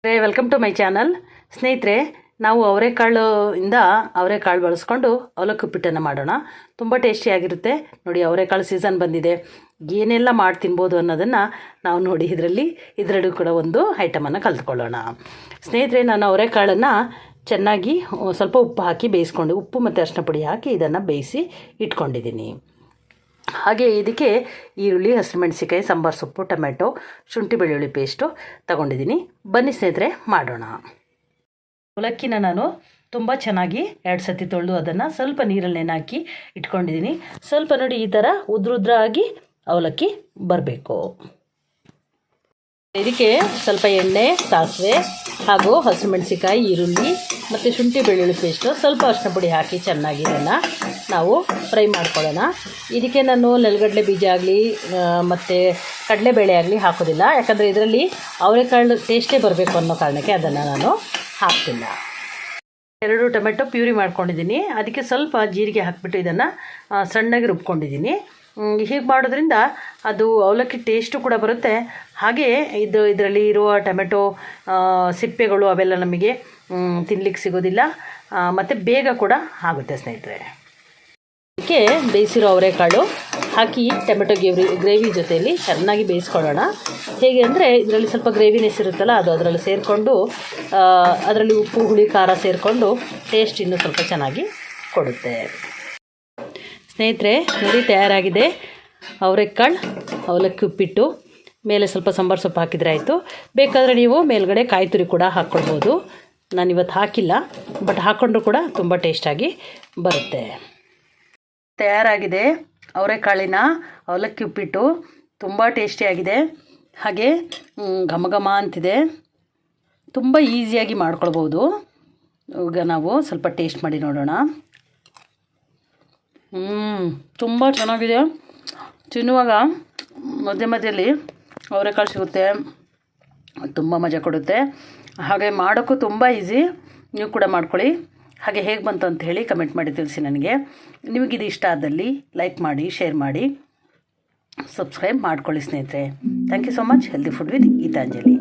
Welcome to my channel. ಸ್ನೇಹಿತರೆ, ನಾವು ಅವರೆಕಾಳು ಬಳಸ್ಕೊಂಡು ಅವಲಕ್ಕಿ ಉಪ್ಪಿಟ್ಟನ್ನು ಮಾಡೋಣ. ತುಂಬ ಟೇಸ್ಟಿಯಾಗಿರುತ್ತೆ. ನೋಡಿ, ಅವರೆಕಾಳು ಸೀಸನ್ ಬಂದಿದೆ, ಏನೆಲ್ಲ ಮಾಡಿ ತಿನ್ಬೋದು ಅನ್ನೋದನ್ನು ನಾವು ನೋಡಿ ಇದರಲ್ಲೂ ಕೂಡ ಒಂದು ಐಟಮನ್ನು ಕಲಿತ್ಕೊಳ್ಳೋಣ. ಸ್ನೇಹಿತರೆ, ನಾನು ಅವರೆಕಾಳನ್ನು ಚೆನ್ನಾಗಿ ಸ್ವಲ್ಪ ಉಪ್ಪು ಹಾಕಿ ಬೇಯಿಸ್ಕೊಂಡು, ಉಪ್ಪು ಮತ್ತು ಅರಿಶಿನ ಪುಡಿ ಹಾಕಿ ಇದನ್ನು ಬೇಯಿಸಿ ಇಟ್ಕೊಂಡಿದ್ದೀನಿ. ಹಾಗೆ ಇದಕ್ಕೆ ಈರುಳ್ಳಿ, ಹಸಿಮೆಣಸಿಕಾಯಿ, ಸಾಂಬಾರು ಸೊಪ್ಪು, ಟೊಮೆಟೊ, ಶುಂಠಿ ಬೆಳ್ಳುಳ್ಳಿ ಪೇಸ್ಟು ತಗೊಂಡಿದ್ದೀನಿ. ಬನ್ನಿ ಸ್ನೇಹಿತರೆ, ಮಾಡೋಣ. ಅವಲಕ್ಕಿನ ನಾನು ತುಂಬ ಚೆನ್ನಾಗಿ 2 ಸತಿ ತೊಳೆದು ಅದನ್ನು ಸ್ವಲ್ಪ ನೀರಲ್ಲಿ ನೆನೆಹಾಕಿ ಇಟ್ಕೊಂಡಿದ್ದೀನಿ. ಸ್ವಲ್ಪ ನೋಡಿ, ಈ ಥರ ಉದ್ರುದ್ರಾಗಿ ಅವಲಕ್ಕಿ ಬರಬೇಕು. ಇದಕ್ಕೆ ಸ್ವಲ್ಪ ಎಣ್ಣೆ, ಸಾಸಿವೆ ಹಾಗೂ ಹಸಿಮೆಣಸಿಕಾಯಿ, ಈರುಳ್ಳಿ ಮತ್ತು ಶುಂಠಿ ಬೆಳ್ಳುಳ್ಳಿ ಪೇಸ್ಟು, ಸ್ವಲ್ಪ ಅರಿಶಿನ ಪುಡಿ ಹಾಕಿ ಚೆನ್ನಾಗಿ ಇದನ್ನು ನಾವು ಫ್ರೈ ಮಾಡ್ಕೊಳ್ಳೋಣ. ಇದಕ್ಕೆ ನಾನು ನೆಲಗಡಲೆ ಬೀಜ ಆಗಲಿ ಮತ್ತು ಕಡಲೆಬೇಳೆ ಆಗಲಿ ಹಾಕೋದಿಲ್ಲ, ಯಾಕಂದರೆ ಇದರಲ್ಲಿ ಅವರೆಕಾಳು ಟೇಸ್ಟೇ ಬರಬೇಕು ಅನ್ನೋ ಕಾರಣಕ್ಕೆ ಅದನ್ನು ನಾನು ಹಾಕ್ತಿಲ್ಲ. 2 ಟೊಮೆಟೊ ಪ್ಯೂರಿ ಮಾಡ್ಕೊಂಡಿದ್ದೀನಿ. ಅದಕ್ಕೆ ಸ್ವಲ್ಪ ಜೀರಿಗೆ ಹಾಕಿಬಿಟ್ಟು ಇದನ್ನು ಸಣ್ಣಗೆ ರುಬ್ಕೊಂಡಿದ್ದೀನಿ. ಹೀಗೆ ಮಾಡೋದ್ರಿಂದ ಅದು ಅವಲಕ್ಕಿ ಟೇಸ್ಟು ಕೂಡ ಬರುತ್ತೆ. ಹಾಗೆ ಇದರಲ್ಲಿ ಇರುವ ಟೊಮೆಟೊ ಸಿಪ್ಪೆಗಳು ಅವೆಲ್ಲ ನಮಗೆ ತಿನ್ನಲಿಕ್ಕೆ ಸಿಗೋದಿಲ್ಲ ಮತ್ತು ಬೇಗ ಕೂಡ ಆಗುತ್ತೆ. ಸ್ನೇಹಿತರೆ, ಅದಕ್ಕೆ ಬೇಯಿಸಿರೋ ಅವರೆಕಾಳು ಹಾಕಿ ಟೊಮೆಟೊ ಗ್ರೇವಿ ಜೊತೆಯಲ್ಲಿ ಚೆನ್ನಾಗಿ ಬೇಯಿಸ್ಕೊಳ್ಳೋಣ. ಹೇಗೆ ಅಂದರೆ, ಇದರಲ್ಲಿ ಸ್ವಲ್ಪ ಗ್ರೇವಿನೆಸ್ ಇರುತ್ತಲ್ಲ, ಅದು ಅದರಲ್ಲಿ ಸೇರಿಕೊಂಡು ಅದರಲ್ಲಿ ಉಪ್ಪು, ಹುಳಿ, ಖಾರ ಸೇರಿಕೊಂಡು ಟೇಸ್ಟ್ ಇನ್ನೂ ಸ್ವಲ್ಪ ಚೆನ್ನಾಗಿ ಕೊಡುತ್ತೆ. ಸ್ನೇಹಿತರೆ, ನೋಡಿ, ತಯಾರಾಗಿದೆ ಅವರೆಕಾಳು ಅವಲಕ್ಕಿ ಉಪ್ಪಿಟ್ಟು. ಮೇಲೆ ಸ್ವಲ್ಪ ಸಾಂಬಾರು ಸೊಪ್ಪು ಹಾಕಿದರೆ ಆಯಿತು. ಬೇಕಾದರೆ ನೀವು ಮೇಲ್ಗಡೆ ಕಾಯಿ ತುರಿ ಕೂಡ ಹಾಕ್ಕೊಳ್ಬೋದು. ನಾನಿವತ್ತು ಹಾಕಿಲ್ಲ, ಬಟ್ ಹಾಕ್ಕೊಂಡ್ರೂ ಕೂಡ ತುಂಬ ಟೇಸ್ಟಾಗಿ ಬರುತ್ತೆ. ತಯಾರಾಗಿದೆ ಅವರೆಕಾಳಿನ ಅವಲಕ್ಕಿ ಉಪ್ಪಿಟ್ಟು. ತುಂಬ ಟೇಸ್ಟಿಯಾಗಿದೆ, ಹಾಗೆ ಘಮ ಘಮ ಅಂತಿದೆ. ತುಂಬ ಈಸಿಯಾಗಿ ಮಾಡ್ಕೊಳ್ಬೋದು. ಈಗ ನಾವು ಸ್ವಲ್ಪ ಟೇಸ್ಟ್ ಮಾಡಿ ನೋಡೋಣ. ತುಂಬ ಚೆನ್ನಾಗಿದೆ. ತಿನ್ನುವಾಗ ಮಧ್ಯೆ ಮಧ್ಯೆಯಲ್ಲಿ ಅವರೆಕಾಳು ಸಿಗುತ್ತೆ, ತುಂಬ ಮಜಾ ಕೊಡುತ್ತೆ. ಹಾಗೆ ಮಾಡೋಕ್ಕೂ ತುಂಬ ಈಸಿ. ನೀವು ಕೂಡ ಮಾಡ್ಕೊಳ್ಳಿ. ಹಾಗೆ ಹೇಗೆ ಬಂತು ಅಂತ ಹೇಳಿ ಕಮೆಂಟ್ ಮಾಡಿ ತಿಳಿಸಿ ನನಗೆ. ನಿಮಗಿದು ಇಷ್ಟ ಆದಲ್ಲಿ ಲೈಕ್ ಮಾಡಿ, ಶೇರ್ ಮಾಡಿ, ಸಬ್ಸ್ಕ್ರೈಬ್ ಮಾಡ್ಕೊಳ್ಳಿ ಸ್ನೇಹಿತರೆ. Thank you so much. Healthy food with Geetanjali.